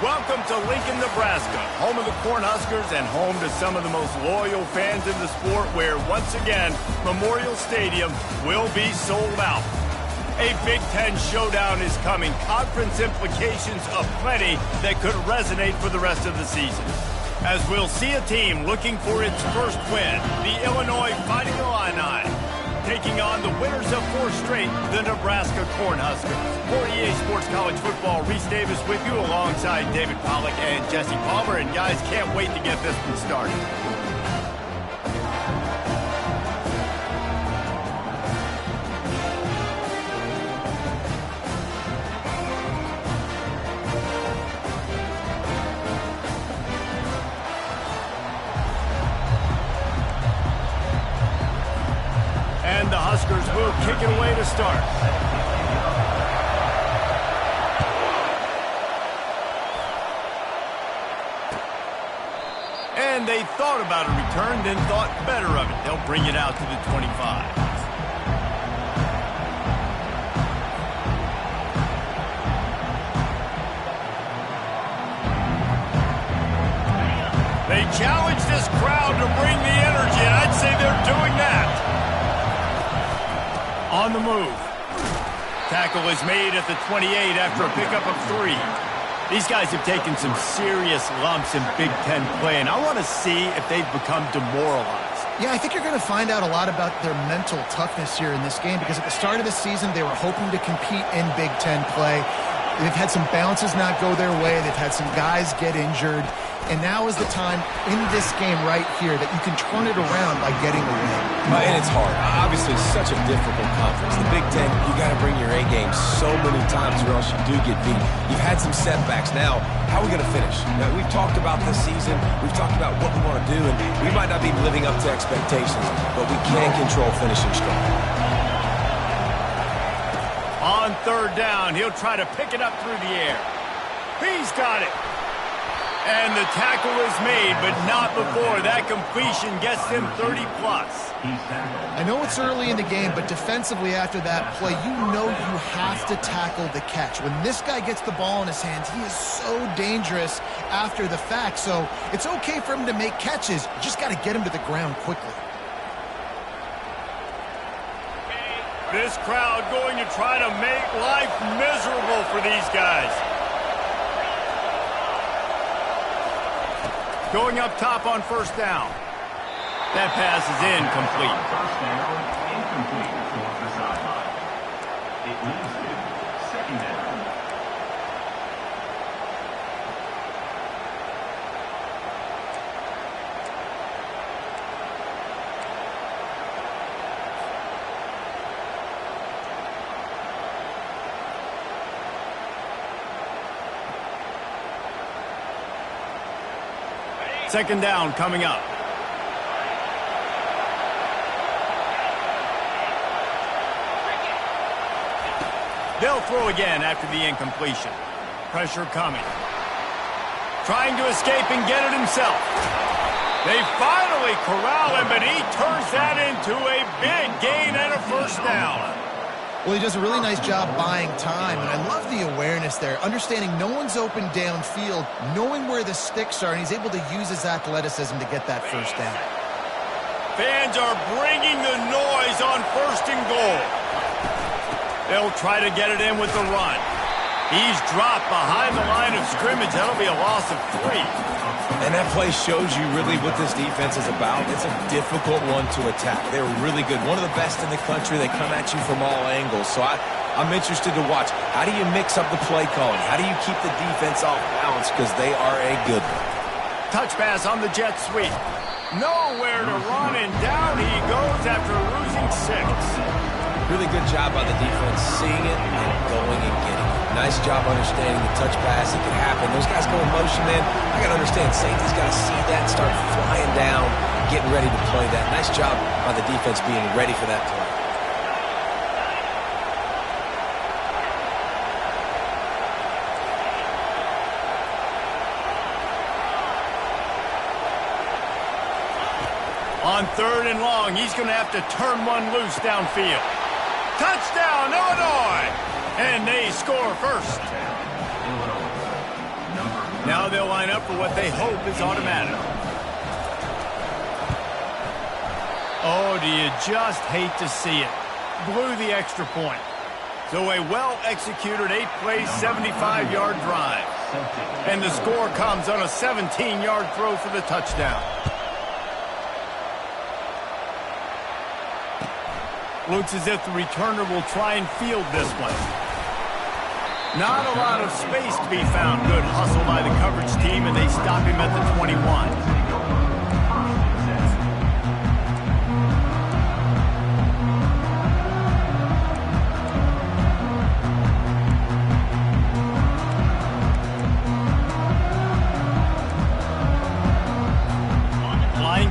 Welcome to Lincoln, Nebraska, home of the Cornhuskers and home to some of the most loyal fans in the sport, where, once again, Memorial Stadium will be sold out. A Big Ten showdown is coming. Conference implications aplenty that could resonate for the rest of the season. As we'll see a team looking for its first win, the Illinois Fighting Illini, taking on the winners of 4 straight, the Nebraska Cornhuskers. For EA Sports College Football, Reese Davis with you alongside David Pollack and Jesse Palmer. And guys, can't wait to get this one started. And the Huskers will kick it away to start. And they thought about a return, then thought better of it. They'll bring it out to the 25. They challenge this crowd to bring the energy, and I'd say they're doing that. On the move. Tackle is made at the 28 after a pickup of 3. These guys have taken some serious lumps in Big Ten play, and I want to see if they've become demoralized. Yeah, I think you're going to find out a lot about their mental toughness here in this game, because at the start of the season, they were hoping to compete in Big Ten play. They've had some bounces not go their way. They've had some guys get injured. And now is the time in this game right here that you can turn it around by getting a win. And it's hard. Obviously, it's such a difficult conference. The Big Ten, you got to bring your A game so many times or else you do get beat. You've had some setbacks. Now, how are we going to finish? Now, we've talked about this season. We've talked about what we want to do, and we might not be living up to expectations, but we can control finishing strong. On 3rd down, he'll try to pick it up through the air. He's got it. And the tackle is made, but not before that completion gets him 30+. I know it's early in the game, but defensively after that play, you know you have to tackle the catch. When this guy gets the ball in his hands, he is so dangerous after the fact. So it's okay for him to make catches. You just got to get him to the ground quickly. This crowd going to try to make life miserable for these guys. Going up top on 1st down. That pass is incomplete. First down, incomplete towards the sideline. It leads to 2nd down. Second down coming up. They'll throw again after the incompletion. Pressure coming. Trying to escape and get it himself. They finally corral him, but he turns that into a big gain and a 1st down. Well, he does a really nice job buying time, and I love the awareness there, understanding no one's open downfield, knowing where the sticks are, and he's able to use his athleticism to get that 1st down. Fans are bringing the noise on 1st and goal. They'll try to get it in with the run. He's dropped behind the line of scrimmage. That'll be a loss of 3. And that play shows you really what this defense is about. It's a difficult one to attack. They're really good. One of the best in the country. They come at you from all angles. So I'm interested to watch. How do you mix up the play calling? How do you keep the defense off balance? Because they are a good one. Touch pass on the jet sweep. Nowhere to run, and down he goes after losing 6. Really good job by the defense, seeing it and going and getting it. Nice job understanding the touch pass. It can happen. Those guys go in motion, man. I got to understand, safety's got to see that and start flying down, getting ready to play that. Nice job by the defense being ready for that play. On 3rd and long, he's going to have to turn one loose downfield. Touchdown, Illinois! And they score first. Illinois, number Now they'll line up for what they hope is automatic. Oh, do you just hate to see it? Blew the extra point. So a well-executed 8-play, 75-yard drive. And the score comes on a 17-yard throw for the touchdown. Looks as if the returner will try and field this one. Not a lot of space to be found. Good hustle by the coverage team, and they stop him at the 21.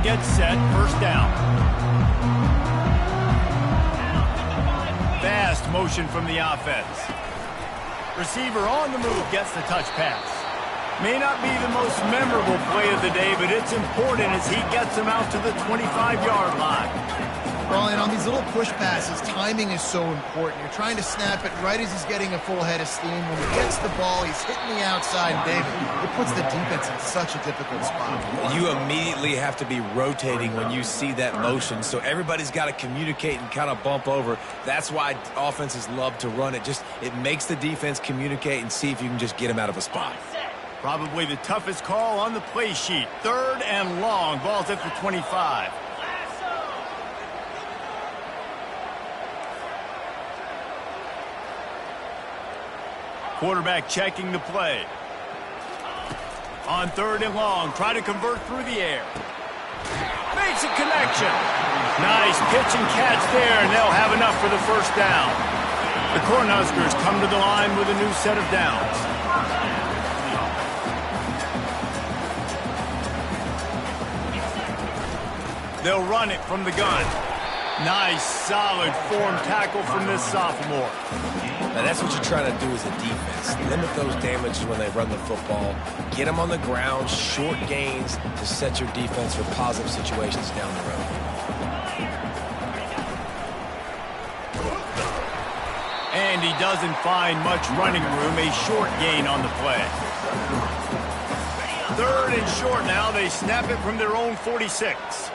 Gets set, first down. Fast motion from the offense. Receiver on the move gets the touch pass. May not be the most memorable play of the day, but it's important as he gets him out to the 25-yard line. Well, and on these little push passes, timing is so important. You're trying to snap it right as he's getting a full head of steam. When he gets the ball, he's hitting the outside, David. It puts the defense in such a difficult spot. You immediately have to be rotating when you see that motion, so everybody's got to communicate and kind of bump over. That's why offenses love to run it. It makes the defense communicate and see if you can just get him out of a spot. Probably the toughest call on the play sheet. 3rd and long. Ball's at the 25. Quarterback checking the play. On 3rd and long, try to convert through the air. Makes a connection. Nice pitch and catch there, and they'll have enough for the first down. The Cornhuskers come to the line with a new set of downs. They'll run it from the gun. Nice, solid form tackle from this sophomore. Now, that's what you're trying to do as a defense. Limit those damages when they run the football. Get them on the ground, short gains to set your defense for positive situations down the road. And he doesn't find much running room. A short gain on the play. 3rd and short now. They snap it from their own 46.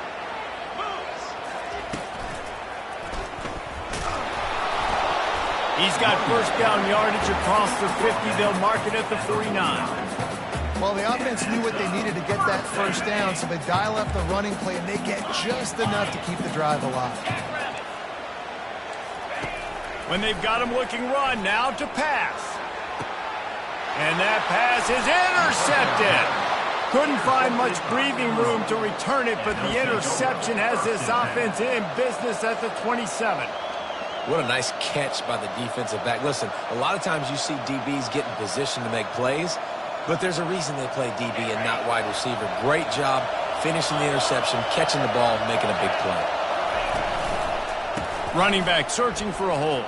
He's got first down yardage across the 50. They'll mark it at the 49. Well, the offense knew what they needed to get that first down, so they dial up the running play, and they get just enough to keep the drive alive. When they've got him looking run, now to pass. And that pass is intercepted. Couldn't find much breathing room to return it, but the interception has this offense in business at the 27. What a nice catch by the defensive back. Listen, a lot of times you see DBs get in position to make plays, but there's a reason they play DB and not wide receiver. Great job finishing the interception, catching the ball, making a big play. Running back searching for a hole.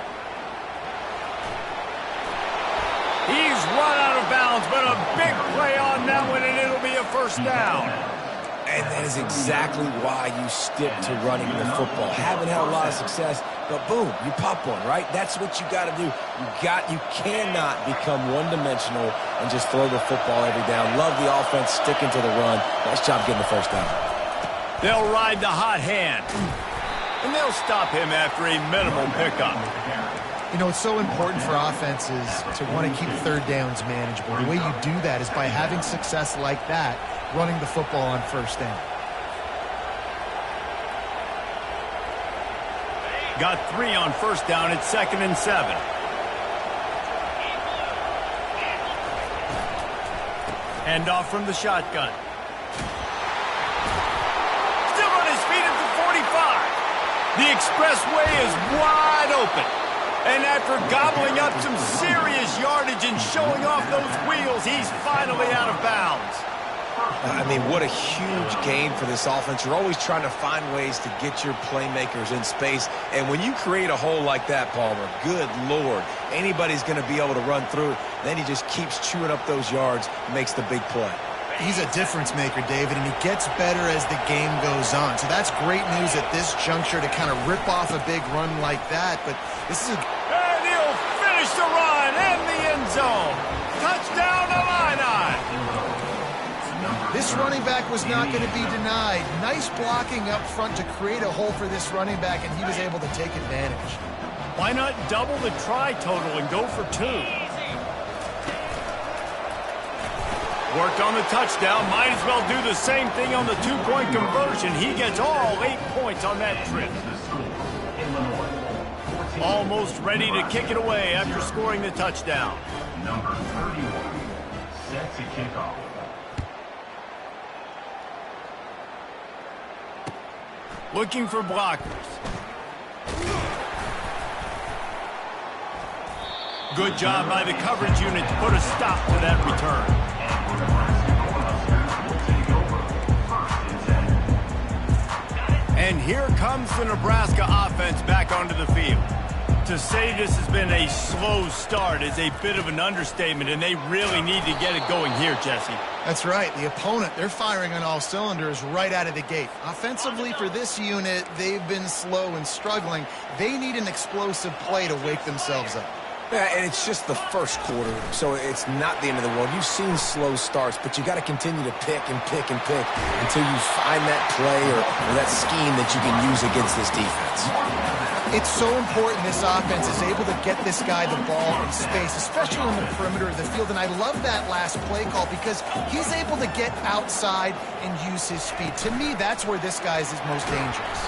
He's run out of bounds, but a big play on that one, and it'll be a first down. And that is exactly why you stick to running the football. Haven't had a lot of success, but boom, you pop one, right? That's what you got to do. You cannot become one-dimensional and just throw the football every down. Love the offense sticking to the run. Nice job getting the first down. They'll ride the hot hand, and they'll stop him after a minimal pickup. You know, it's so important for offenses to want to keep 3rd downs manageable. The way you do that is by having success like that, running the football on first down. Got 3 on first down. It's 2nd and 7. Hand off from the shotgun. Still on his feet at the 45. The expressway is wide open. And after gobbling up some serious yardage and showing off those wheels, he's finally out of bounds. I mean, what a huge gain for this offense. You're always trying to find ways to get your playmakers in space. And when you create a hole like that, Palmer, good Lord, anybody's going to be able to run through it. Then he just keeps chewing up those yards and makes the big play. He's a difference maker, David, and he gets better as the game goes on. So that's great news at this juncture to kind of rip off a big run like that. But this is And he'll finish the run in the end zone. Touchdown, Illini. This running back was not going to be denied. Nice blocking up front to create a hole for this running back, and he was able to take advantage. Why not double the try total and go for 2? Worked on the touchdown. Might as well do the same thing on the 2-point conversion. He gets all 8 points on that trip. Almost ready to kick it away after scoring the touchdown. Number 31, set to kick off. Looking for blockers. Good job by the coverage unit to put a stop to that return. And here comes the Nebraska offense back onto the field. To say this has been a slow start is a bit of an understatement, and they really need to get it going here, Jesse. That's right. The opponent, they're firing on all cylinders right out of the gate. Offensively for this unit, they've been slow and struggling. They need an explosive play to wake themselves up. Yeah, and it's just the first quarter, so it's not the end of the world. You've seen slow starts, but you got to continue to pick and pick and pick until you find that play or that scheme that you can use against this defense. It's so important this offense is able to get this guy the ball in space, especially on the perimeter of the field. And I love that last play call because he's able to get outside and use his speed. To me, that's where this guy is most dangerous.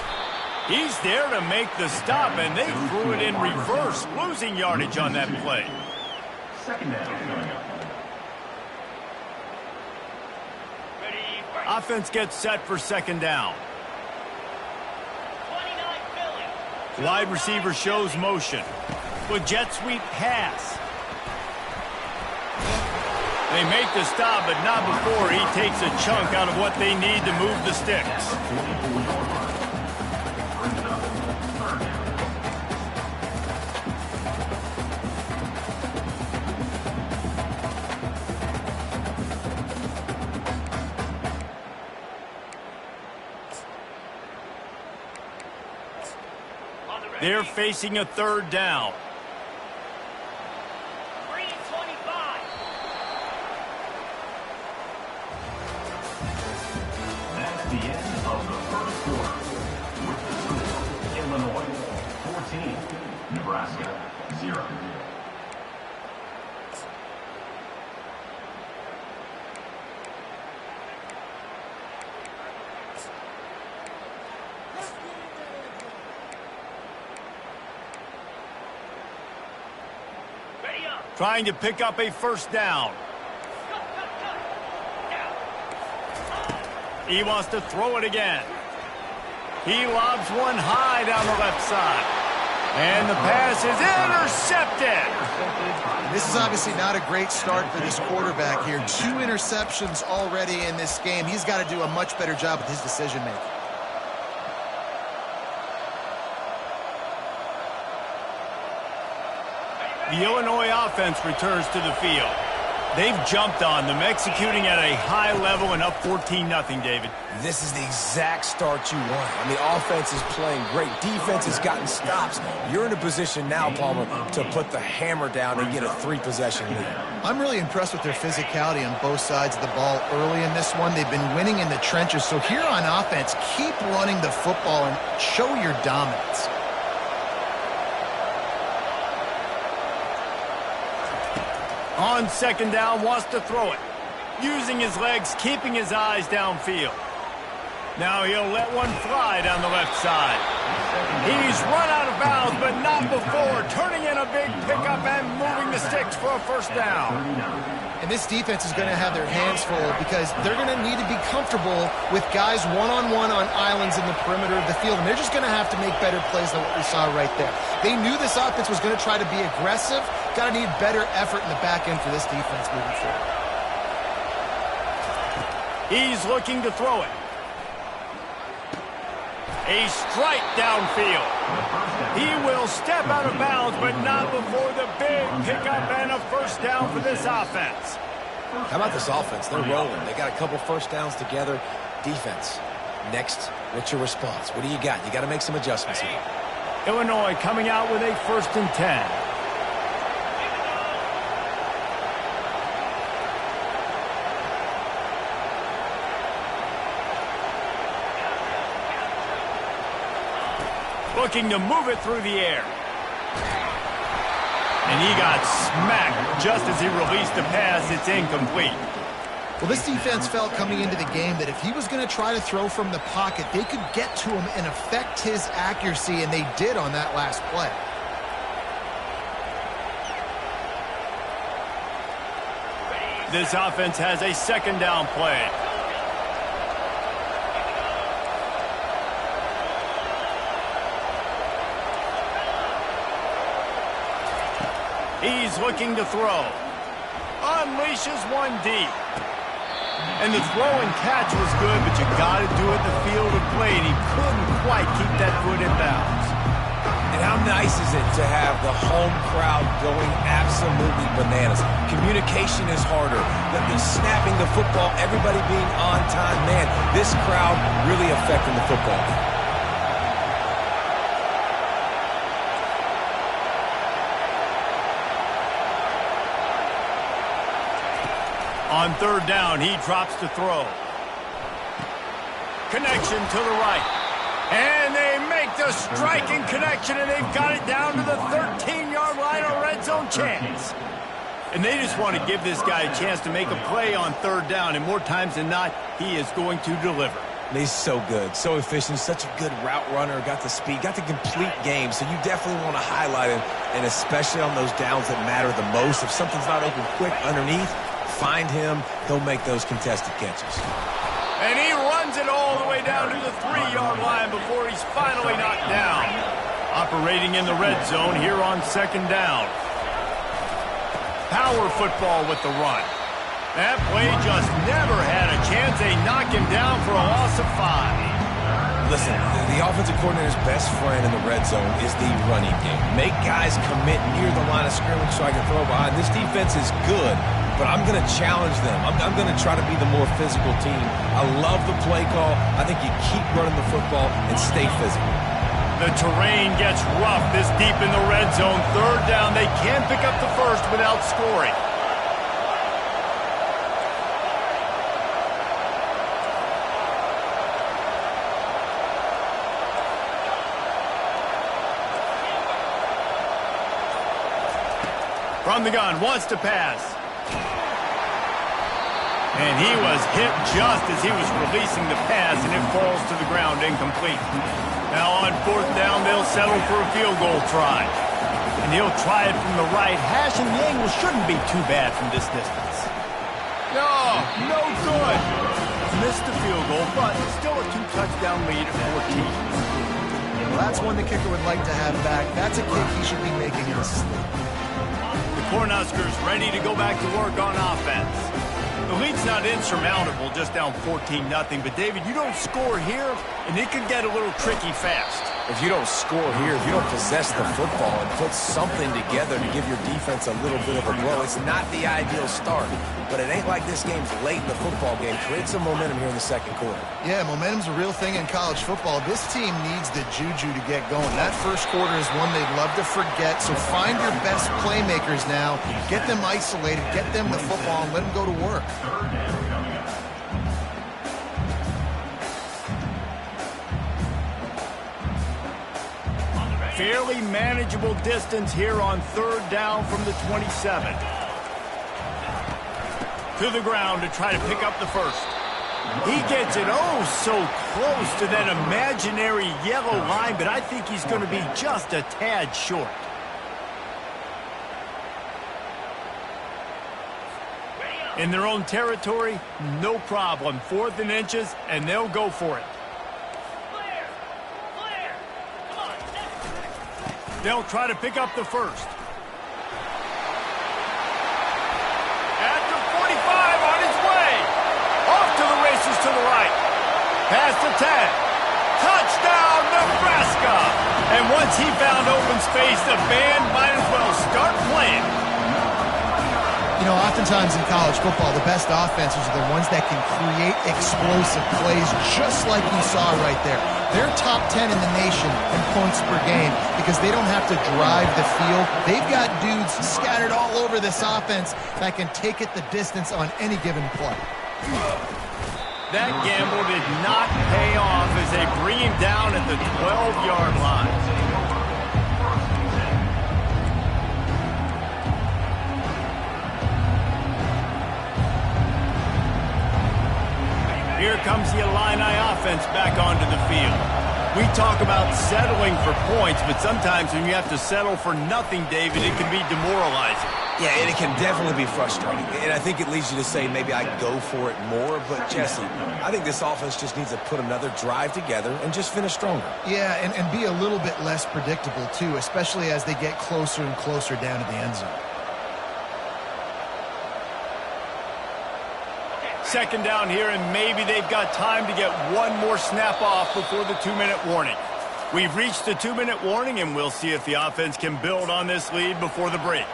He's there to make the stop, and they threw it in reverse, losing yardage on that play. Second down. Offense gets set for second down. Wide receiver shows motion. With jet sweep pass. They make the stop, but not before he takes a chunk out of what they need to move the sticks. They're facing a third down. That's the end of the first quarter. With the score, Illinois 14, Nebraska 0. Trying to pick up a first down. He wants to throw it again. He lobs one high down the left side. And the pass is intercepted. This is obviously not a great start for this quarterback here. 2 interceptions already in this game. He's got to do a much better job with his decision-making. The Illinois offense returns to the field. They've jumped on them, executing at a high level and up 14-0, David. This is the exact start you want. I mean, offense is playing great. Defense has gotten stops. You're in a position now, Palmer, to put the hammer down and get a 3-possession lead. I'm really impressed with their physicality on both sides of the ball early in this one. They've been winning in the trenches. So here on offense, keep running the football and show your dominance. On second down, wants to throw it. Using his legs, keeping his eyes downfield. Now he'll let one fly down the left side. He's run out of bounds, but not before. Turning in a big pickup and moving the sticks for a first down. And this defense is going to have their hands full because they're going to need to be comfortable with guys one-on-one on islands in the perimeter of the field. And they're just going to have to make better plays than what we saw right there. They knew this offense was going to try to be aggressive. Got to need better effort in the back end for this defense moving forward. He's looking to throw it. A strike downfield. He will step out of bounds, but not before the big pickup and a first down for this offense. How about this offense? They're rolling. They got a couple first downs together. Defense. Next, what's your response? What do you got? You got to make some adjustments here. Illinois coming out with a 1st and 10. looking to move it through the air. And he got smacked just as he released the pass. It's incomplete. Well, this defense felt coming into the game that if he was going to try to throw from the pocket, they could get to him and affect his accuracy, and they did on that last play. This offense has a second down play. He's looking to throw. Unleashes one deep. And the throw and catch was good, but you got to do it in the field of play, and he couldn't quite keep that foot in bounds. And how nice is it to have the home crowd going absolutely bananas? Communication is harder. The snapping the football, everybody being on time. Man, this crowd really affecting the football game. On third down, he drops to throw. Connection to the right. And they make the striking connection, and they've got it down to the 13-yard line, a red zone chance. And they just want to give this guy a chance to make a play on third down, and more times than not, he is going to deliver. And he's so good, so efficient, such a good route runner, got the speed, got the complete game, so you definitely want to highlight him, and especially on those downs that matter the most. If something's not open quick underneath, find him, he'll make those contested catches. And he runs it all the way down to the 3-yard line before he's finally knocked down. Operating in the red zone here on second down. Power football with the run. That play just never had a chance. They knock him down for a loss of 5. Listen, the offensive coordinator's best friend in the red zone is the running game. Make guys commit near the line of scrimmage so I can throw behind. This defense is good, but I'm going to challenge them. I'm going to try to be the more physical team. I love the play call. I think you keep running the football and stay physical. The terrain gets rough this deep in the red zone. Third down, they can't pick up the first without scoring. From the gun, wants to pass. And he was hit just as he was releasing the pass, and it falls to the ground incomplete. Now on fourth down, they'll settle for a field goal try. And he'll try it from the right hash, and the angle shouldn't be too bad from this distance. No good. Missed the field goal, but still a 2-touchdown lead at 14. Well, that's one the kicker would like to have back. That's a kick he should be making in his sleep. The Cornhuskers ready to go back to work on offense. The lead's not insurmountable, just down 14-0. But, David, you don't score here, and it could get a little tricky fast. If you don't score here, if you don't possess the football and put something together to give your defense a little bit of a blow, it's not the ideal start. But it ain't like this game's late in the football game. Create some momentum here in the second quarter. Yeah, momentum's a real thing in college football. This team needs the juju to get going. That first quarter is one they'd love to forget. So find your best playmakers now. Get them isolated. Get them the football and let them go to work. Fairly manageable distance here on third down from the 27. To the ground to try to pick up the first. He gets it so close to that imaginary yellow line, but I think he's going to be just a tad short. In their own territory, no problem. 4th and inches, and they'll go for it. They'll try to pick up the first. At the 45 on his way. Off to the races to the right. Past the 10. Touchdown, Nebraska. And once he found open space, the band might as well start playing. You know, oftentimes in college football, the best offenses are the ones that can create explosive plays, just like you saw right there. They're top 10 in the nation in points per game because they don't have to drive the field. They've got dudes scattered all over this offense that can take it the distance on any given play. That gamble did not pay off as they bring him down at the 12-yard line. offense back onto the field. We talk about settling for points, but sometimes when you have to settle for nothing, David, it can be demoralizing. Yeah, and it can definitely be frustrating. And I think it leads you to say maybe I go for it more. But, Jesse, I think this offense just needs to put another drive together and just finish stronger. Yeah, and be a little bit less predictable, too, especially as they get closer and closer down to the end zone. Second down here, and maybe they've got time to get one more snap off before the 2-minute warning. We've reached the 2-minute warning, and we'll see if the offense can build on this lead before the break.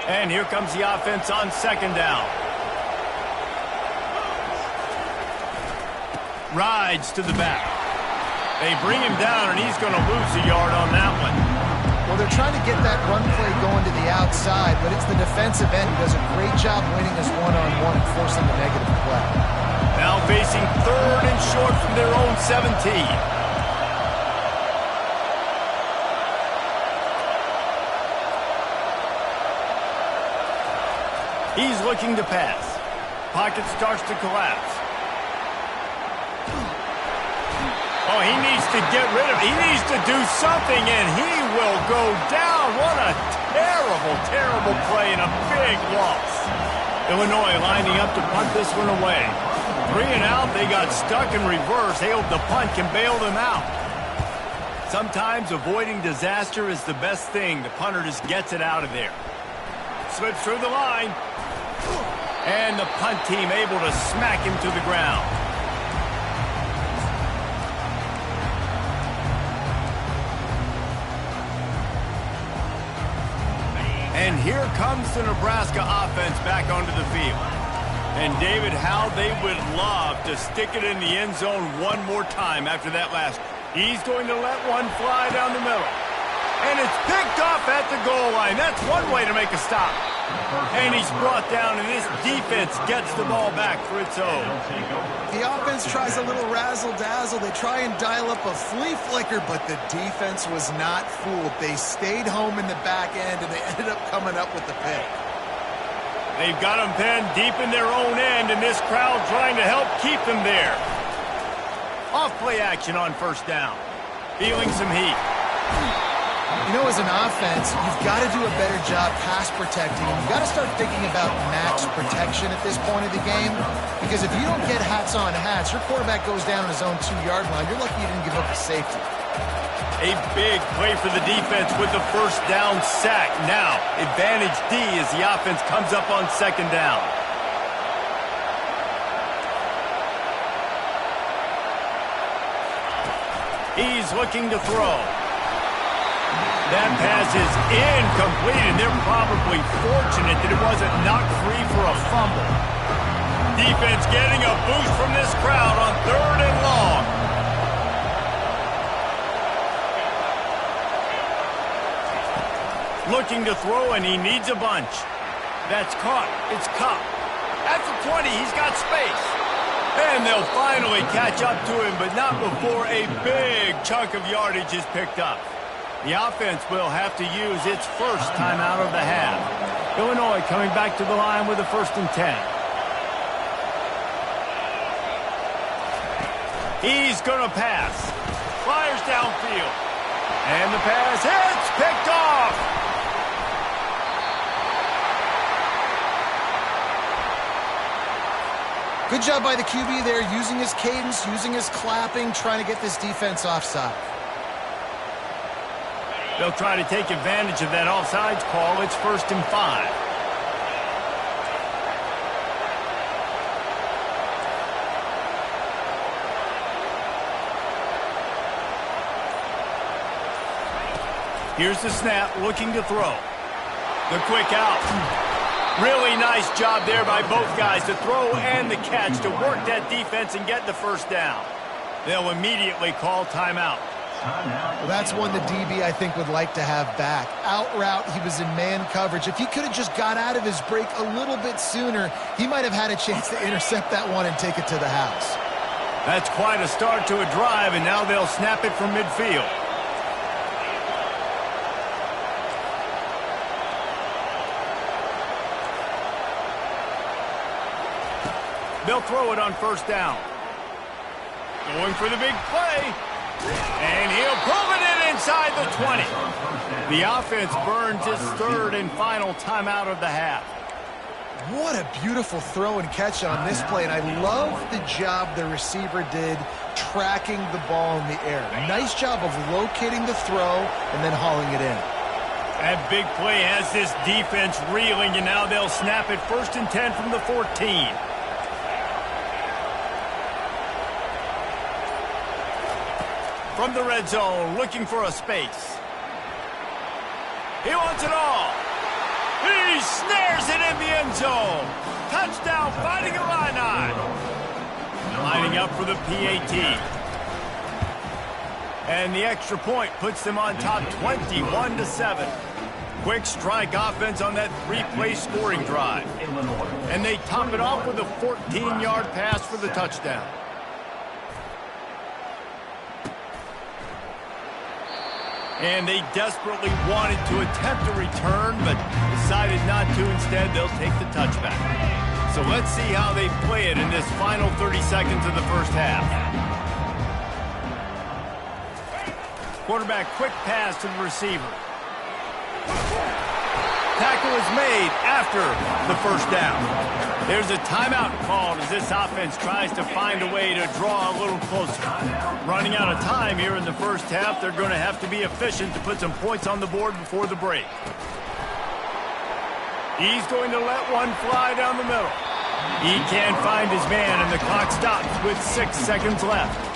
And here comes the offense on second down. Rides to the back. They bring him down, and he's going to lose a yard on that one. Well, they're trying to get that run play going to the outside, but it's the defensive end who does a great job winning his one-on-one and forcing the negative play. Now facing third and short from their own 17. He's looking to pass. Pocket starts to collapse. Oh, he needs to get rid of it. He needs to do something, and he will go down. What a terrible, terrible play and a big loss. Illinois lining up to punt this one away. 3 and out, they got stuck in reverse. They hope the punt can bail them out. Sometimes avoiding disaster is the best thing. The punter just gets it out of there. Slips through the line. And the punt team able to smack him to the ground. And here comes the Nebraska offense back onto the field. And David, how they would love to stick it in the end zone one more time after that last. He's going to let one fly down the middle. And it's picked off at the goal line. That's one way to make a stop. And he's brought down, and this defense gets the ball back for its own. The offense tries a little razzle-dazzle. They try and dial up a flea flicker, but the defense was not fooled. They stayed home in the back end, and they ended up coming up with the pick. They've got them pinned deep in their own end, and this crowd trying to help keep them there. Off play action on first down. Feeling some heat. You know, as an offense, you've got to do a better job pass protecting, and you've got to start thinking about max protection at this point of the game, because if you don't get hats on hats, your quarterback goes down on his own 2-yard line. You're lucky you didn't give up a safety. A big play for the defense with the first down sack. Now, advantage D as the offense comes up on second down. He's looking to throw. That pass is incomplete, and they're probably fortunate that it wasn't knocked free for a fumble. Defense getting a boost from this crowd on third and long. Looking to throw, and he needs a bunch. That's caught. It's Cup. At the 20, he's got space. And they'll finally catch up to him, but not before a big chunk of yardage is picked up. The offense will have to use its first timeout of the half. Illinois coming back to the line with a 1st and 10. He's going to pass. Fires downfield. And the pass hits. Picked off. Good job by the QB there, using his cadence, using his clapping, trying to get this defense offside. They'll try to take advantage of that offsides call. It's 1st and 5. Here's the snap, looking to throw. The quick out. Really nice job there by both guys, the throw and the catch, to work that defense and get the first down. They'll immediately call timeout. Well, that's one the DB, I think, would like to have back. Out route, he was in man coverage. If he could have just got out of his break a little bit sooner, he might have had a chance to intercept that one and take it to the house. That's quite a start to a drive, and now they'll snap it from midfield. They'll throw it on first down. Going for the big play. And he'll pull it in inside the 20. The offense burns its third and final timeout of the half. What a beautiful throw and catch on this play, and I love the job the receiver did tracking the ball in the air. Nice job of locating the throw and then hauling it in. That big play has this defense reeling, and now they'll snap it 1st and 10 from the 14. From the red zone, looking for a space. He wants it all. He snares it in the end zone. Touchdown, Fighting Illini. Lining up for the PAT. And the extra point puts them on top 21-7. Quick strike offense on that 3-play scoring drive. And they top it off with a 14-yard pass for the touchdown. And they desperately wanted to attempt a return, but decided not to. Instead, they'll take the touchback. So let's see how they play it in this final 30 seconds of the first half. Quarterback quick pass to the receiver. Tackle is made after the first down. There's a timeout called as this offense tries to find a way to draw a little closer. Running out of time here in the first half, they're going to have to be efficient to put some points on the board before the break. He's going to let one fly down the middle. He can't find his man, and the clock stops with 6 seconds left.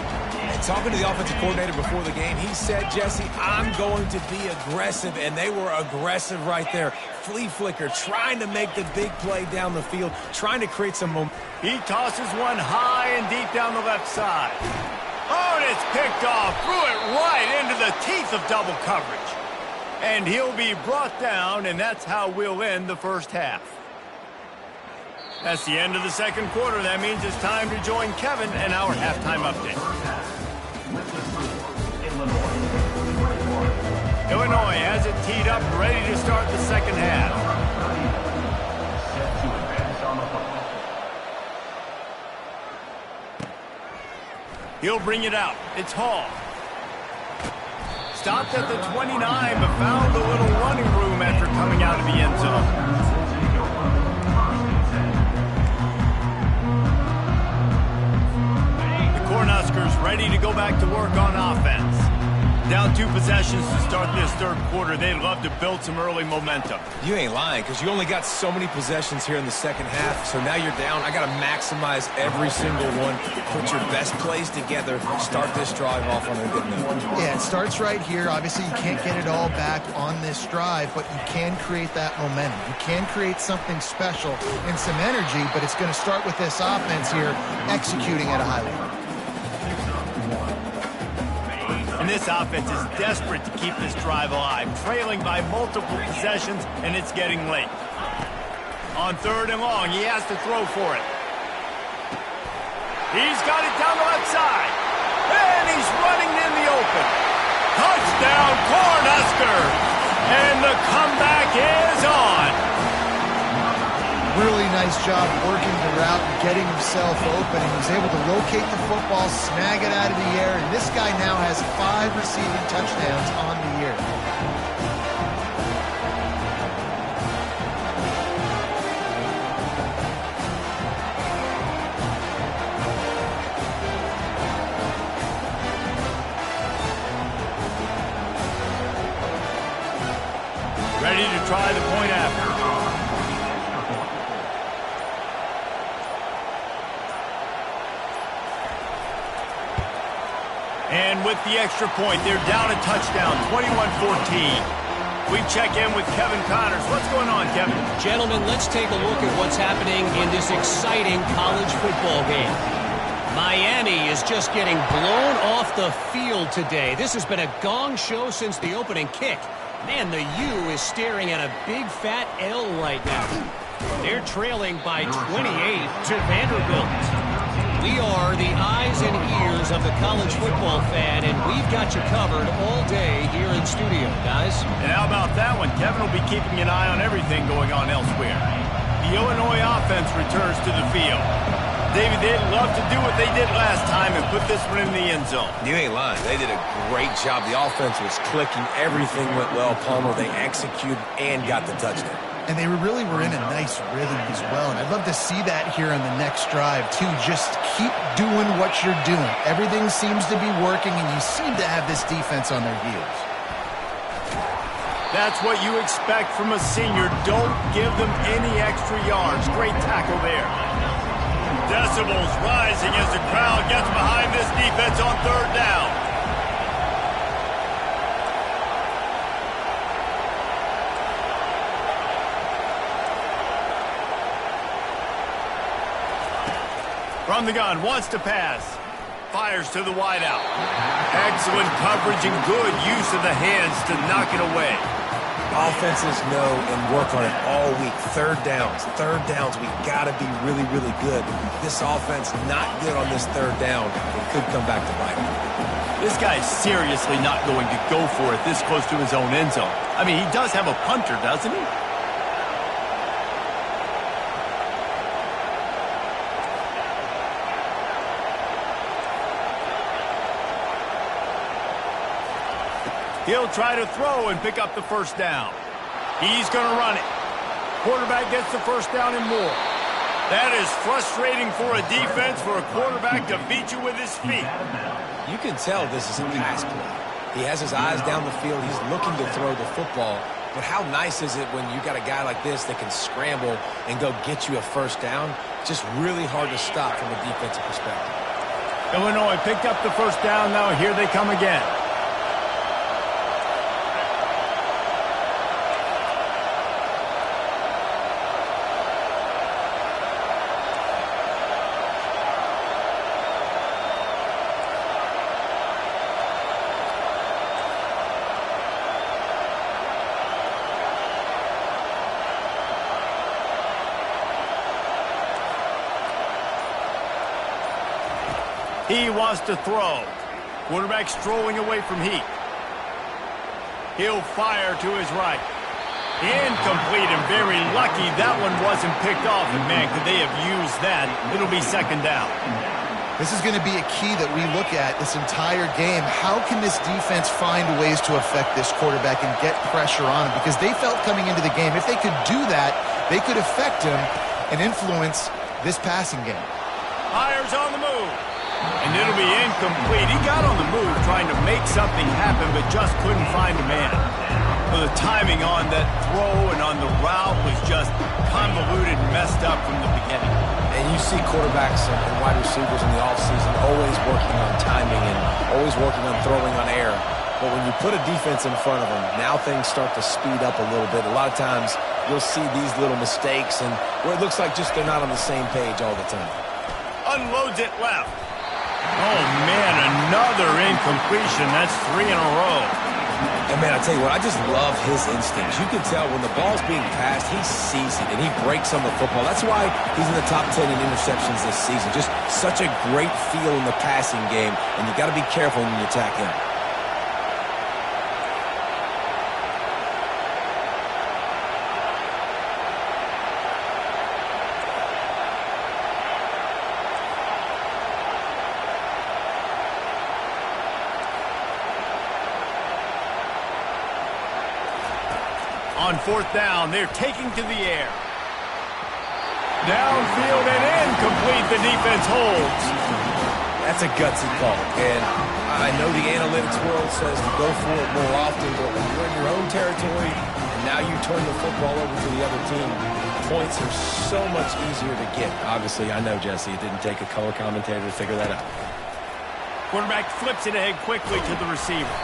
Talking to the offensive coordinator before the game, he said, Jesse, I'm going to be aggressive, and they were aggressive right there. Flea flicker, trying to make the big play down the field, trying to create some momentum. He tosses one high and deep down the left side. Oh, and it's picked off, threw it right into the teeth of double coverage. And he'll be brought down, and that's how we'll end the first half. That's the end of the second quarter. That means it's time to join Kevin and our halftime update. Illinois has it teed up, ready to start the second half. He'll bring it out. It's Hall. Stopped at the 29, but found a little running room after coming out of the end zone. Cornhuskers ready to go back to work on offense. Down 2 possessions to start this third quarter. They'd love to build some early momentum. You ain't lying, because you only got so many possessions here in the second half, so now you're down. I got to maximize every single one. Put your best plays together. Start this drive off on a good note. Yeah, it starts right here. Obviously, you can't get it all back on this drive, but you can create that momentum. You can create something special and some energy, but it's going to start with this offense here executing at a high level. And this offense is desperate to keep this drive alive, trailing by multiple possessions, and it's getting late. On third and long, he has to throw for it. He's got it down the left side, and he's running in the open. Touchdown, Cornhuskers! And the comeback is on. Really nice job working the route and getting himself open. He was able to locate the football, snag it out of the air, and this guy now has 5 receiving touchdowns on the year. Ready to try the point after. And with the extra point, they're down a touchdown, 21-14. We check in with Kevin Connors. What's going on, Kevin? Gentlemen, let's take a look at what's happening in this exciting college football game. Miami is just getting blown off the field today. This has been a gong show since the opening kick. Man, the U is staring at a big fat L right now. They're trailing by 28 to Vanderbilt. We are the eyes and ears of the college football fan, and we've got you covered all day here in studio, guys. And how about that one? Kevin will be keeping an eye on everything going on elsewhere. The Illinois offense returns to the field. David, they'd love to do what they did last time and put this one in the end zone. You ain't lying. They did a great job. The offense was clicking. Everything went well. Palmer, they executed and got the touchdown. And they really were in a nice rhythm as well. And I'd love to see that here on the next drive, too. Just keep doing what you're doing. Everything seems to be working, and you seem to have this defense on their heels. That's what you expect from a senior. Don't give them any extra yards. Great tackle there. Decibels rising as the crowd gets behind this defense on third down. From the gun, wants to pass. Fires to the wideout. Excellent coverage and good use of the hands to knock it away. Offenses know and work on it all week. Third downs, we got to be really, really good. This offense not good on this third down. It could come back to bite him. This guy's seriously not going to go for it this close to his own end zone. I mean, he does have a punter, doesn't he? He'll try to throw and pick up the first down. He's going to run it. Quarterback gets the first down and more. That is frustrating for a defense, for a quarterback to beat you with his feet. You can tell this is a pass play. He has his eyes down the field. He's looking to throw the football. But how nice is it when you got a guy like this that can scramble and go get you a first down? Just really hard to stop from a defensive perspective. Illinois picked up the first down. Now here they come again. He wants to throw. Quarterback strolling away from Heat. He'll fire to his right. Incomplete and very lucky that one wasn't picked off. And man, could they have used that? It'll be second down. This is going to be a key that we look at this entire game. How can this defense find ways to affect this quarterback and get pressure on him? Because they felt coming into the game, if they could do that, they could affect him and influence this passing game. Fires on the move. And it'll be incomplete. He got on the move trying to make something happen, but just couldn't find a man. Well, the timing on that throw and on the route was just convoluted and messed up from the beginning. And you see quarterbacks and wide receivers in the offseason always working on timing and always working on throwing on air. But when you put a defense in front of them, now things start to speed up a little bit. A lot of times you'll see these little mistakes and where it looks like just they're not on the same page all the time. Unloads it left. Oh, man, another incompletion. That's 3 in a row. And, man, I tell you what, I just love his instincts. You can tell when the ball's being passed, he sees it, and he breaks on the football. That's why he's in the top 10 in interceptions this season. Just such a great feel in the passing game, and you got to be careful when you attack him. On fourth down, they're taking to the air. Downfield and incomplete. The defense holds. That's a gutsy call. And I know the analytics world says to go for it more often, but when you're in your own territory and now you turn the football over to the other team, points are so much easier to get. Obviously, I know, Jesse, it didn't take a color commentator to figure that out. Quarterback flips it ahead quickly to the receiver.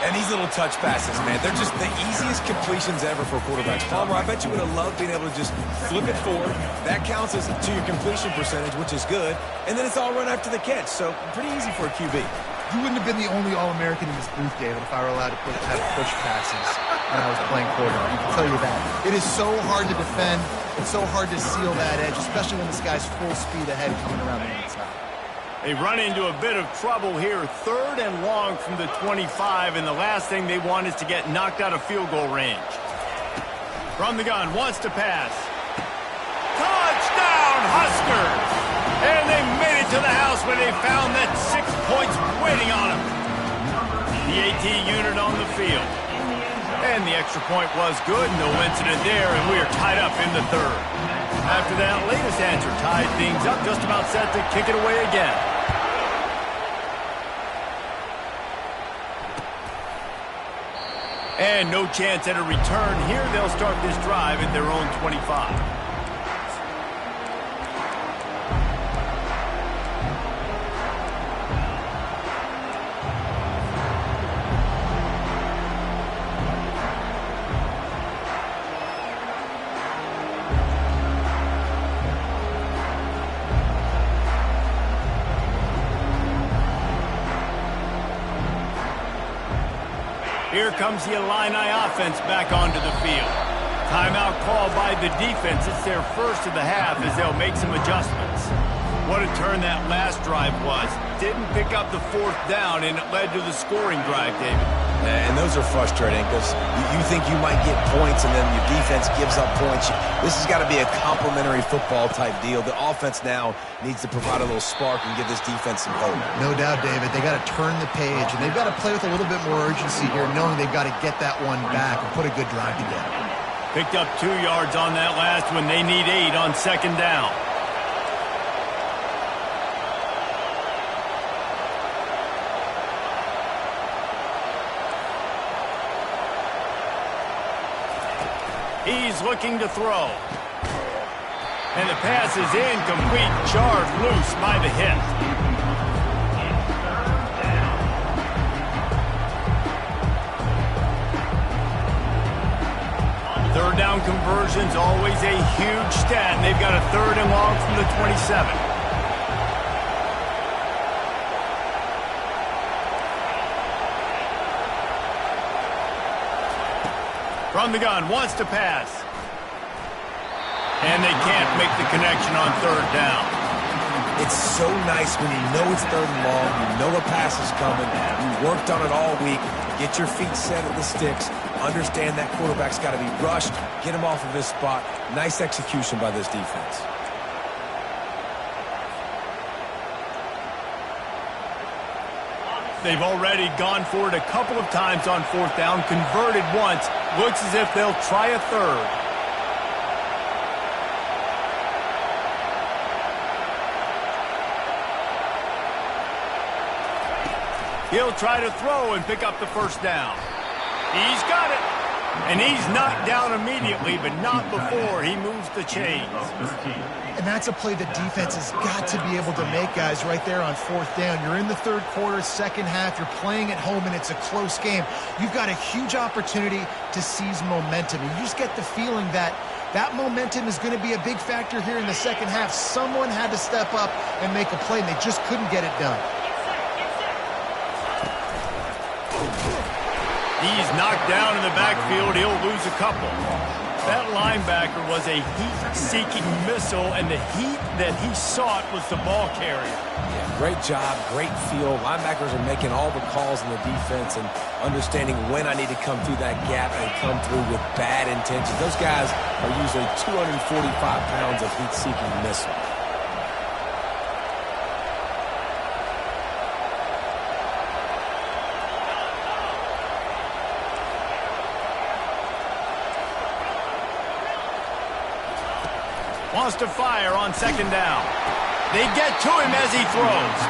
And these little touch passes, man, they're just the easiest completions ever for quarterbacks. Palmer, I bet you would have loved being able to just flip it forward. That counts as to your completion percentage, which is good. And then it's all run after the catch. So pretty easy for a QB. You wouldn't have been the only All-American in this booth, David, if I were allowed to have push passes when I was playing quarterback. I can tell you that. It is so hard to defend. It's so hard to seal that edge, especially when this guy's full speed ahead coming around the inside. They run into a bit of trouble here. 3rd and long from the 25, and the last thing they want is to get knocked out of field goal range. From the gun, wants to pass. Touchdown, Huskers! And they made it to the house where they found that 6 points waiting on them. The AT unit on the field. And the extra point was good. No incident there, and we are tied up in the third. After that latest answer tied things up, just about set to kick it away again. And no chance at a return here. They'll start this drive at their own 25. Here comes the Illini offense back onto the field. Timeout call by the defense. It's their first of the half as they'll make some adjustments. What a turn that last drive was. Didn't pick up the fourth down, and it led to the scoring drive, David. And those are frustrating because you think you might get points and then your defense gives up points. This has got to be a complimentary football type deal. The offense now needs to provide a little spark and give this defense some hope. No doubt, David. They got to turn the page, and they've got to play with a little bit more urgency here, knowing they've got to get that one back and put a good drive together. Picked up 2 yards on that last one. They need 8 on second down. He's looking to throw. And the pass is incomplete. Jarred loose by the hit. Third down conversion's always a huge stat, and they've got a 3rd and long from the 27. From the gun, wants to pass. And they can't make the connection on 3rd down. It's so nice when you know it's 3rd and long, you know a pass is coming, you worked on it all week, get your feet set at the sticks, understand that quarterback's got to be rushed, get him off of his spot. Nice execution by this defense. They've already gone for it a couple of times on 4th down, converted once. Looks as if they'll try a 3rd. He'll try to throw and pick up the 1st down. He's got it. And he's knocked down immediately, but not before he moves the chains. And that's a play the defense has got to be able to make, guys, right there on 4th down. You're in the 3rd quarter, 2nd half. You're playing at home, and it's a close game. You've got a huge opportunity to seize momentum. You just get the feeling that that momentum is going to be a big factor here in the 2nd half. Someone had to step up and make a play, and they just couldn't get it done. He's knocked down in the backfield. He'll lose a couple. That linebacker was a heat-seeking missile, and the heat that he sought was the ball carrier. Yeah, great job, great feel. Linebackers are making all the calls in the defense and understanding when I need to come through that gap and come through with bad intentions. Those guys are usually 245 pounds of heat-seeking missile. Wants to fire on 2nd down. They get to him as he throws.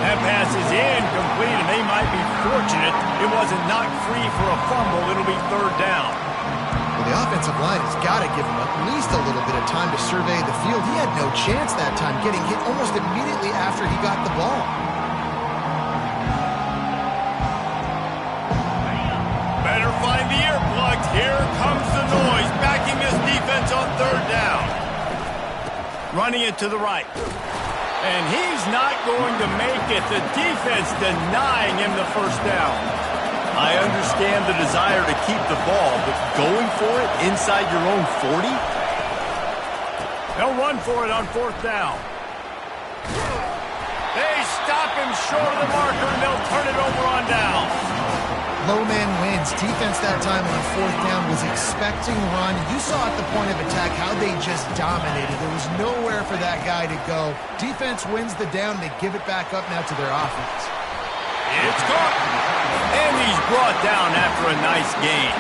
That pass is incomplete, and they might be fortunate it wasn't knocked free for a fumble. It'll be 3rd down. Well, the offensive line has got to give him at least a little bit of time to survey the field. He had no chance that time, getting hit almost immediately after he got the ball. Better find the earplugs. Here comes the noise, backing this defense on 3rd down. Running it to the right. And he's not going to make it. The defense denying him the 1st down. I understand the desire to keep the ball, but going for it inside your own 40? They'll run for it on 4th down. They stop him short of the marker, and they'll turn it over on down. Low man wins. Defense that time on 4th down was expecting run. You saw at the point of attack how they just dominated. There was nowhere for that guy to go. Defense wins the down. They give it back up now to their offense. It's caught. And he's brought down after a nice gain.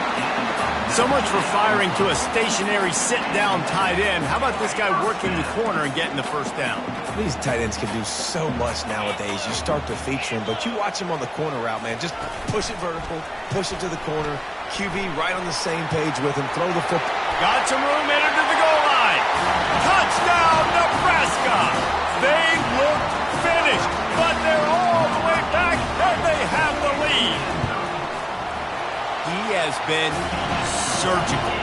So much for firing to a stationary sit-down tight end. How about this guy working the corner and getting the first down? These tight ends can do so much nowadays. You start to feature him, but you watch him on the corner route, man. Just push it vertical, push it to the corner. QB right on the same page with him. Throw the football. Got some room, entered to the goal line. Touchdown, Nebraska! They look finished, but they're all the way back, and they have the lead. He has been surgical,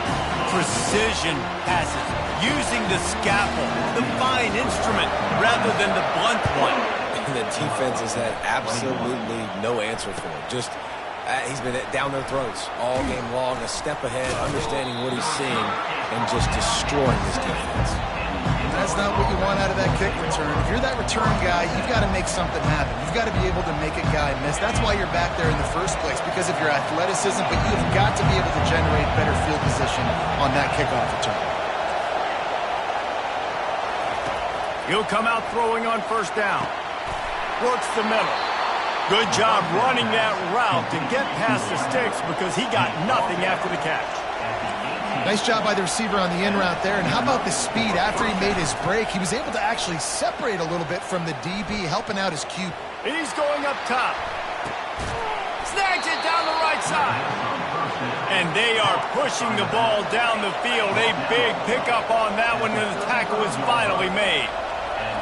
precision passes, using the scalpel, the fine instrument, rather than the blunt one. The defense has had absolutely no answer for him. Just, he's been down their throats all game long, a step ahead, understanding what he's seeing, and just destroying this defense. That's not what you want out of that kick return. If you're that return guy, you've got to make something happen. You've got to be able to make a guy miss. That's why you're back there in the first place, because of your athleticism, but you've got to be able to generate better field position on that kickoff return. He'll come out throwing on 1st down. Works the middle. Good job running that route to get past the sticks because he got nothing after the catch. Nice job by the receiver on the in route there. And how about the speed after he made his break? He was able to actually separate a little bit from the DB, helping out his QB. He's going up top. Snags it down the right side. And they are pushing the ball down the field. A big pickup on that one, and the tackle is finally made.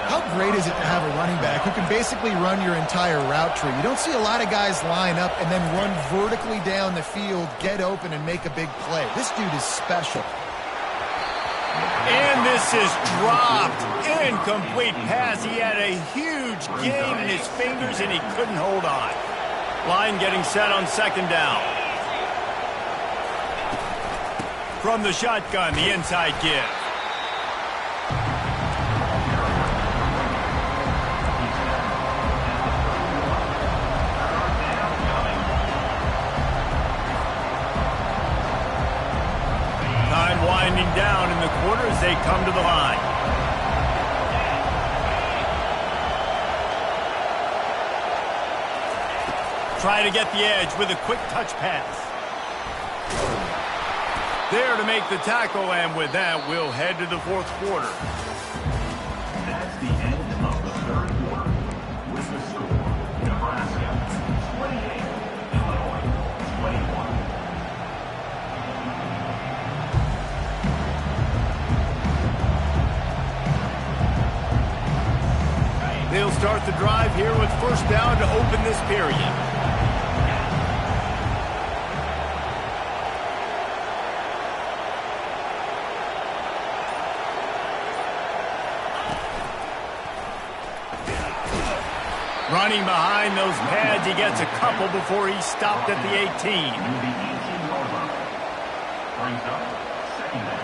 How great is it to have a running back who can basically run your entire route tree? You don't see a lot of guys line up and then run vertically down the field, get open, and make a big play. This dude is special. And this is dropped. Incomplete pass. He had a huge gain in his fingers, and he couldn't hold on. Line getting set on 2nd down. From the shotgun, the inside give. Winding down in the quarter as they come to the line. Try to get the edge with a quick touch pass. There to make the tackle, and with that, we'll head to the 4th quarter. That's the end of the 3rd quarter. With the score, Nebraska 28, Illinois 21. They'll start the drive here with 1st down to open this period. Running behind those pads, he gets a couple before he's stopped at the 18. The 18-yard line. Brings up 2nd down.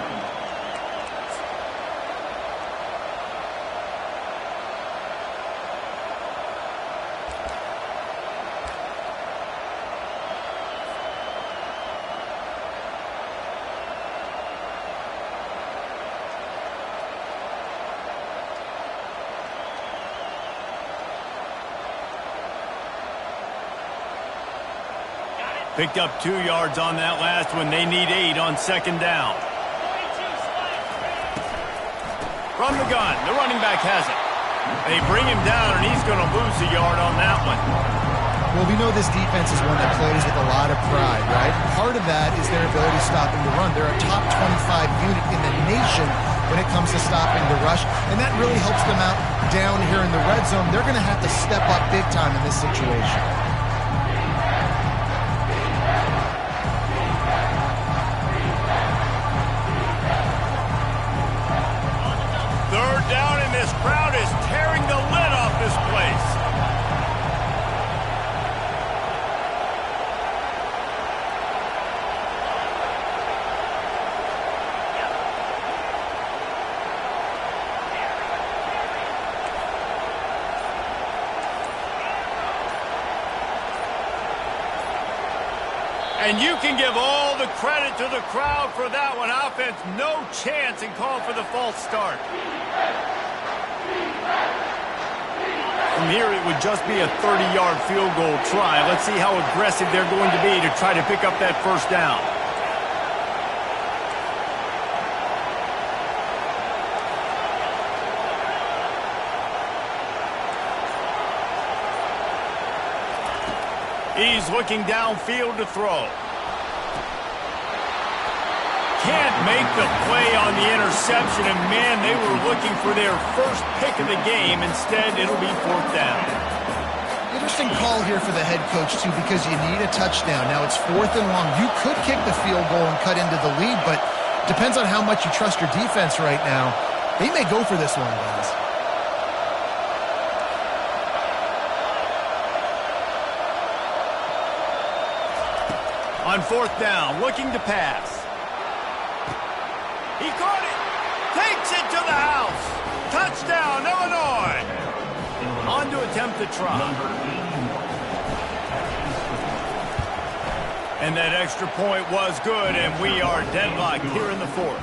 Picked up 2 yards on that last one. They need 8 on 2nd down. From the gun, the running back has it. They bring him down, and he's going to lose a yard on that one. Well, we know this defense is one that plays with a lot of pride, right? Part of that is their ability stopping the run. They're a top 25 unit in the nation when it comes to stopping the rush, and that really helps them out down here in the red zone. They're going to have to step up big time in this situation. 3rd down, and this crowd is tearing the lid off this place. And you can give all the credit to the crowd for that one. Offense, no chance, and call for the false start. From here, it would just be a 30-yard field goal try. Let's see how aggressive they're going to be to try to pick up that first down. He's looking downfield to throw. Can't make the play on the interception, and man, they were looking for their first pick of the game. Instead, it'll be fourth down. Interesting call here for the head coach, too, because you need a touchdown. Now it's 4th and long. You could kick the field goal and cut into the lead, but depends on how much you trust your defense right now. They may go for this one, guys. On 4th down, looking to pass. He caught it. Takes it to the house. Touchdown, Illinois. On to attempt the try. And that extra point was good, and we are deadlocked here in the 4th.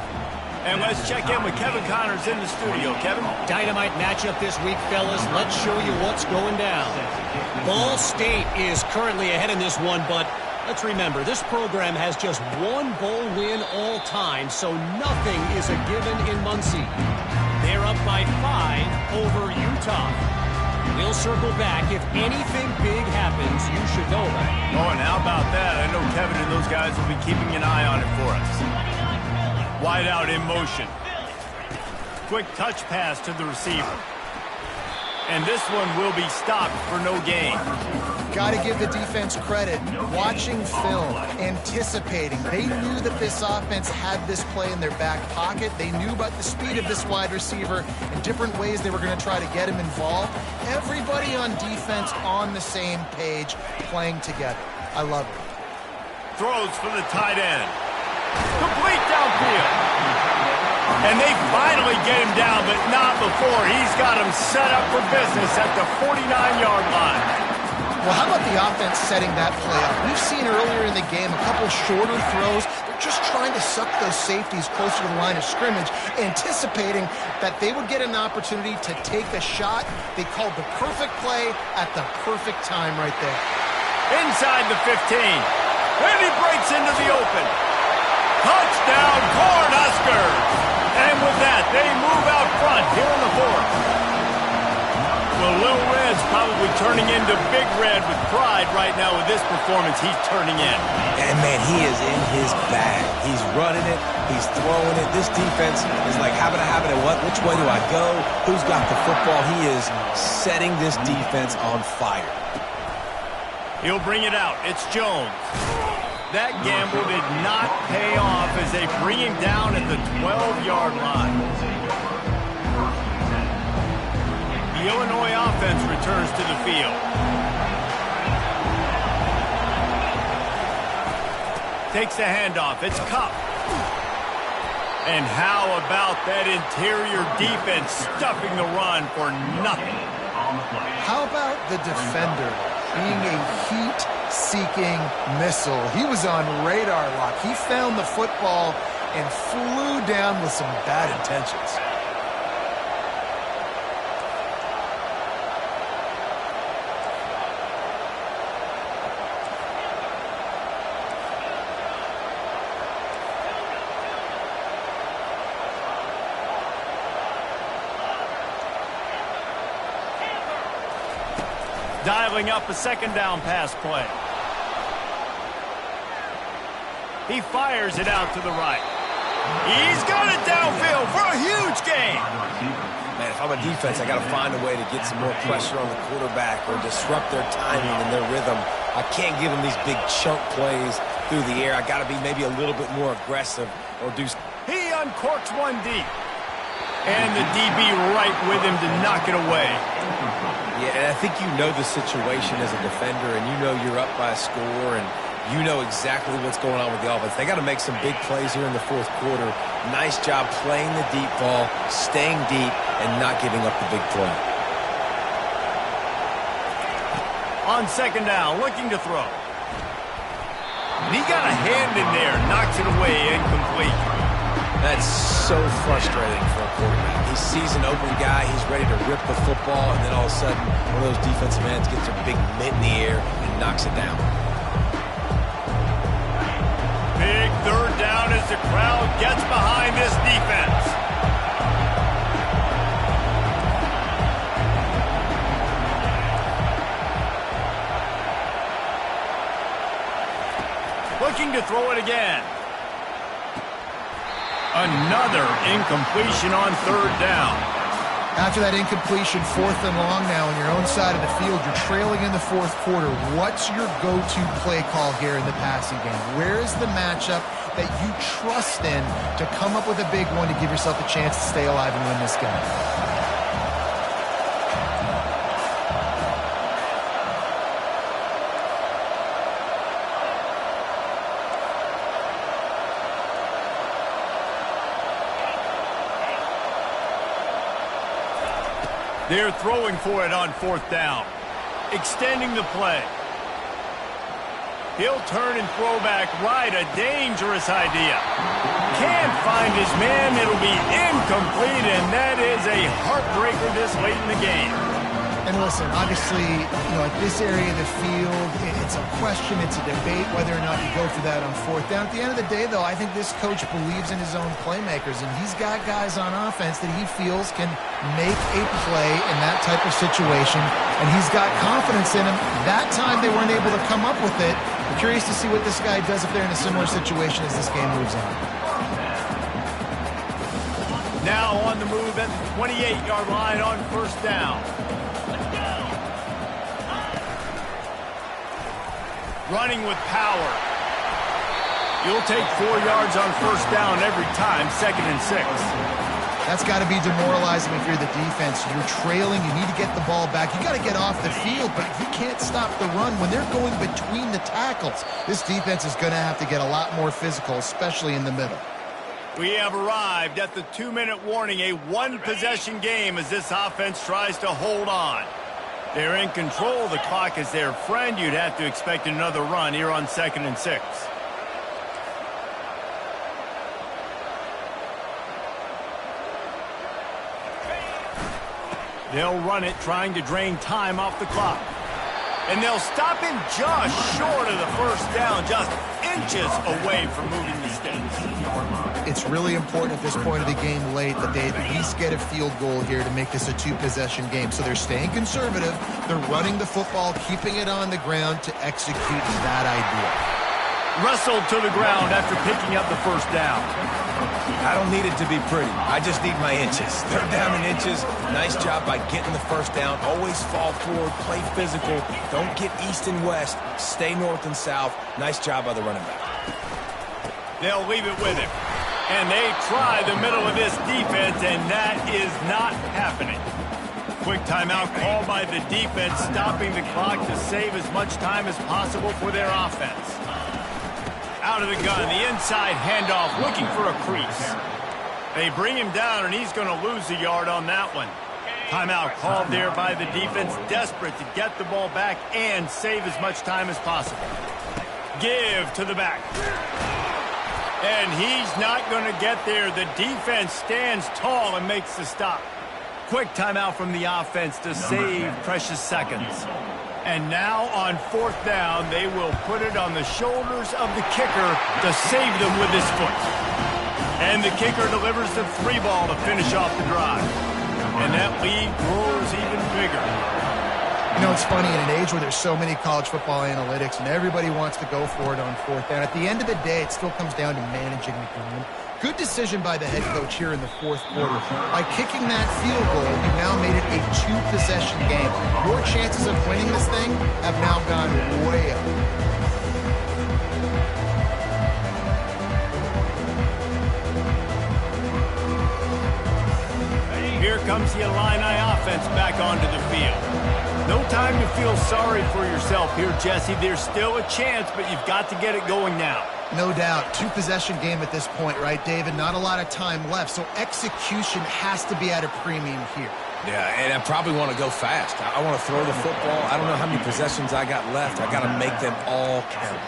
And let's check in with Kevin Connors in the studio. Kevin? Dynamite matchup this week, fellas. Let's show you what's going down. Ball State is currently ahead in this one, but let's remember, this program has just one bowl win all time, so nothing is a given in Muncie. They're up by 5 over Utah. We'll circle back. If anything big happens, you should know about it. Oh, and how about that? I know Kevin and those guys will be keeping an eye on it for us. Wide out in motion. Quick touch pass to the receiver. And this one will be stopped for no gain. Got to give the defense credit. Watching film, anticipating. They knew that this offense had this play in their back pocket. They knew about the speed of this wide receiver and different ways they were going to try to get him involved. Everybody on defense on the same page, playing together. I love it. Throws for the tight end. Complete downfield. And they finally get him down, but not before. He's got him set up for business at the 49-yard line. Well, how about the offense setting that play up? We've seen earlier in the game a couple shorter throws. They're just trying to suck those safeties closer to the line of scrimmage, anticipating that they would get an opportunity to take a shot. They called the perfect play at the perfect time right there. Inside the 15. And he breaks into the open. Touchdown, Cornhuskers! And with that, they move out front here in the 4th. Well, Little Red's probably turning into Big Red with pride right now with this performance he's turning in. And, man, he is in his bag. He's running it. He's throwing it. This defense is like, having it, what? Which way do I go? Who's got the football? He is setting this defense on fire. He'll bring it out. It's Jones. That gamble did not pay off as they bring him down at the 12-yard line. The Illinois offense returns to the field. Takes the handoff. It's Cup. And how about that interior defense stuffing the run for nothing? How about the defender being a heat-seeking missile? He was on radar lock. He found the football and flew down with some bad intentions. Dialing up a second down pass play. He fires it out to the right. He's got it downfield for a huge gain. Man, if I'm a defense, I got to find a way to get some more pressure on the quarterback or disrupt their timing and their rhythm. I can't give them these big chunk plays through the air. I got to be maybe a little bit more aggressive or do. He uncorks one deep. And the DB right with him to knock it away. Yeah, and I think you know the situation as a defender, and you know you're up by a score, and you know exactly what's going on with the offense. They got to make some big plays here in the 4th quarter. Nice job playing the deep ball, staying deep, and not giving up the big play. On second down, looking to throw. And he got a hand in there, knocks it away, incomplete. That's so frustrating for a quarterback. He sees an open guy, he's ready to rip the football, and then all of a sudden, one of those defensive ends gets a big mitt in the air and knocks it down. Big third down as the crowd gets behind this defense. Looking to throw it again. Another incompletion on third down. After that incompletion, 4th and long now on your own side of the field. You're trailing in the 4th quarter. What's your go-to play call here in the passing game? Where is the matchup that you trust in to come up with a big one to give yourself a chance to stay alive and win this game? They're throwing for it on 4th down. Extending the play. He'll turn and throw back right. A dangerous idea. Can't find his man. It'll be incomplete, and that is a heartbreaker this late in the game. And listen, obviously, at this area of the field, it's a question, it's a debate whether or not you go for that on 4th down. At the end of the day, though, I think this coach believes in his own playmakers, and he's got guys on offense that he feels can make a play in that type of situation, and he's got confidence in him. That time they weren't able to come up with it. I'm curious to see what this guy does if they're in a similar situation as this game moves on. Now on the move at the 28-yard line on 1st down. Running with power. You'll take 4 yards on 1st down every time, 2nd and 6. That's got to be demoralizing if you're the defense. You're trailing. You need to get the ball back. You got to get off the field, but you can't stop the run when they're going between the tackles. This defense is going to have to get a lot more physical, especially in the middle. We have arrived at the 2-minute warning, a one-possession game as this offense tries to hold on. They're in control. The clock is their friend. You'd have to expect another run here on 2nd and 6. They'll run it, trying to drain time off the clock. And they'll stop him just short of the 1st down, just inches away from moving the sticks. It's really important at this point of the game late that they at least get a field goal here to make this a 2-possession game. So they're staying conservative. They're running the football, keeping it on the ground to execute that idea. Wrestled to the ground after picking up the 1st down. I don't need it to be pretty. I just need my inches. They're down in inches. Nice job by getting the 1st down. Always fall forward, play physical. Don't get east and west. Stay north and south. Nice job by the running back. They'll leave it with him. And they try the middle of this defense, and that is not happening. Quick timeout called by the defense, stopping the clock to save as much time as possible for their offense. Out of the gun, the inside handoff, looking for a crease. They bring him down, and he's going to lose a yard on that one. Timeout called there by the defense, desperate to get the ball back and save as much time as possible. Give to the back. And he's not going to get there. The defense stands tall and makes the stop. Quick timeout from the offense to save precious seconds. And now on 4th down, they will put it on the shoulders of the kicker to save them with his foot. And the kicker delivers the 3 ball to finish off the drive. And that lead grows even bigger. It's funny, in an age where there's so many college football analytics and everybody wants to go for it on 4th down, at the end of the day, it still comes down to managing the game. Good decision by the head coach here in the 4th quarter. By kicking that field goal, you've now made it a 2-possession game. Your chances of winning this thing have now gone way up. Here comes the Illini offense back onto the field. No time to feel sorry for yourself here, Jesse. There's still a chance, but you've got to get it going now. No doubt. 2-possession game at this point, right, David? Not a lot of time left, so execution has to be at a premium here. Yeah, and I probably want to go fast. I want to throw the football. I don't know how many possessions I got left. I got to make them all count.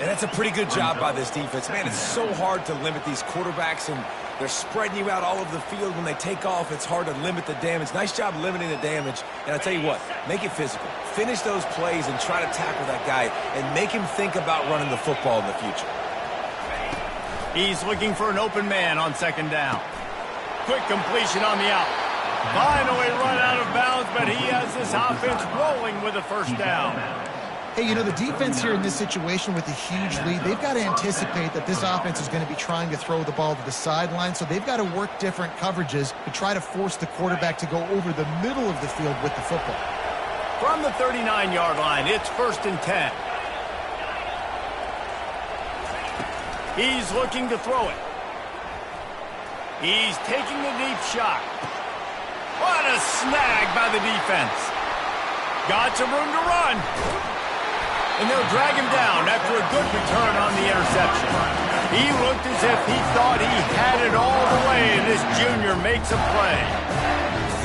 And that's a pretty good job by this defense. Man, it's so hard to limit these quarterbacks, and they're spreading you out all over the field. When they take off, it's hard to limit the damage. Nice job limiting the damage. And I tell you what, make it physical. Finish those plays and try to tackle that guy and make him think about running the football in the future. He's looking for an open man on second down. Quick completion on the out. Finally run out of bounds, but he has this offense rolling with a first down. Hey, you know, the defense here in this situation with a huge lead, they've got to anticipate that this offense is going to be trying to throw the ball to the sideline, so they've got to work different coverages to try to force the quarterback to go over the middle of the field with the football. From the 39-yard line, it's 1st and 10. He's looking to throw it. He's taking the deep shot. What a snag by the defense. Got some room to run. And they'll drag him down after a good return on the interception. He looked as if he thought he had it all the way, and this junior makes a play.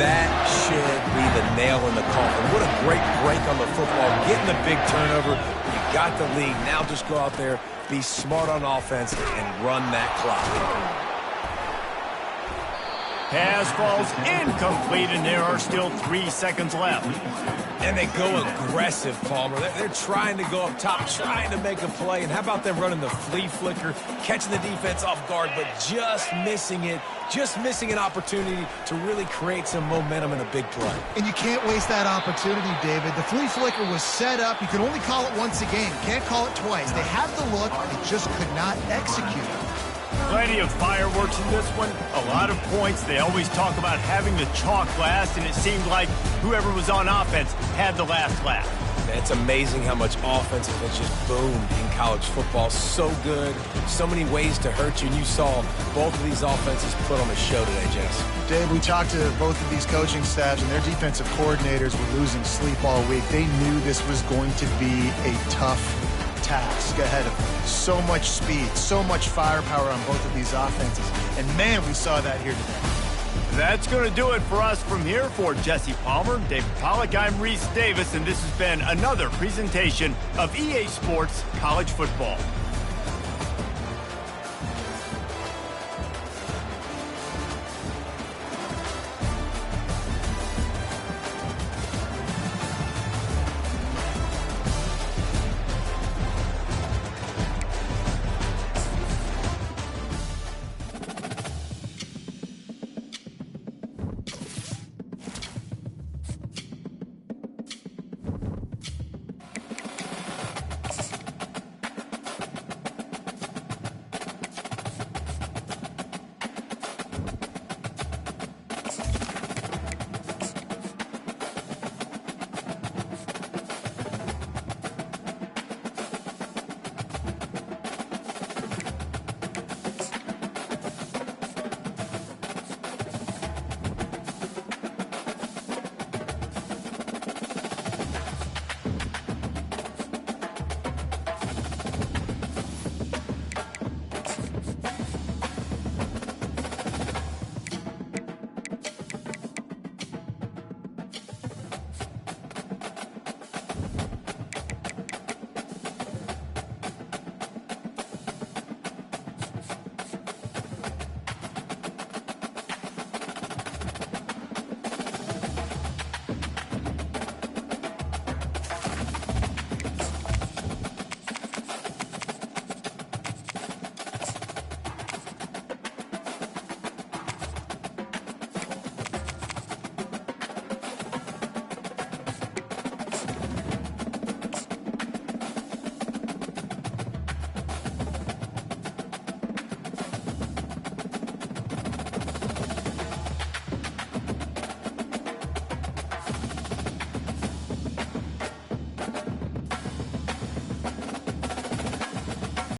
That should be the nail in the coffin. What a great break on the football. Getting the big turnover. You got the lead. Now just go out there, be smart on offense, and run that clock. Pass falls incomplete, and there are still 3 seconds left. And they go aggressive, Palmer. They're trying to go up top, trying to make a play. And how about them running the flea flicker, catching the defense off guard, but just missing it, just missing an opportunity to really create some momentum in a big play. And you can't waste that opportunity, David. The flea flicker was set up. You can only call it once a game. You can't call it twice. They had the look. They just could not execute. Plenty of fireworks in this one. A lot of points. They always talk about having the chalk last, and it seemed like whoever was on offense had the last laugh. It's amazing how much offense has just boomed in college football. So good. So many ways to hurt you. And you saw both of these offenses put on a show today, Jess. Dave, we talked to both of these coaching staffs, and their defensive coordinators were losing sleep all week. They knew this was going to be a tough task ahead of them. So much speed, so much firepower on both of these offenses. And, man, we saw that here today. That's going to do it for us from here. For Jesse Palmer, David Pollack, I'm Reese Davis, and this has been another presentation of EA Sports College Football.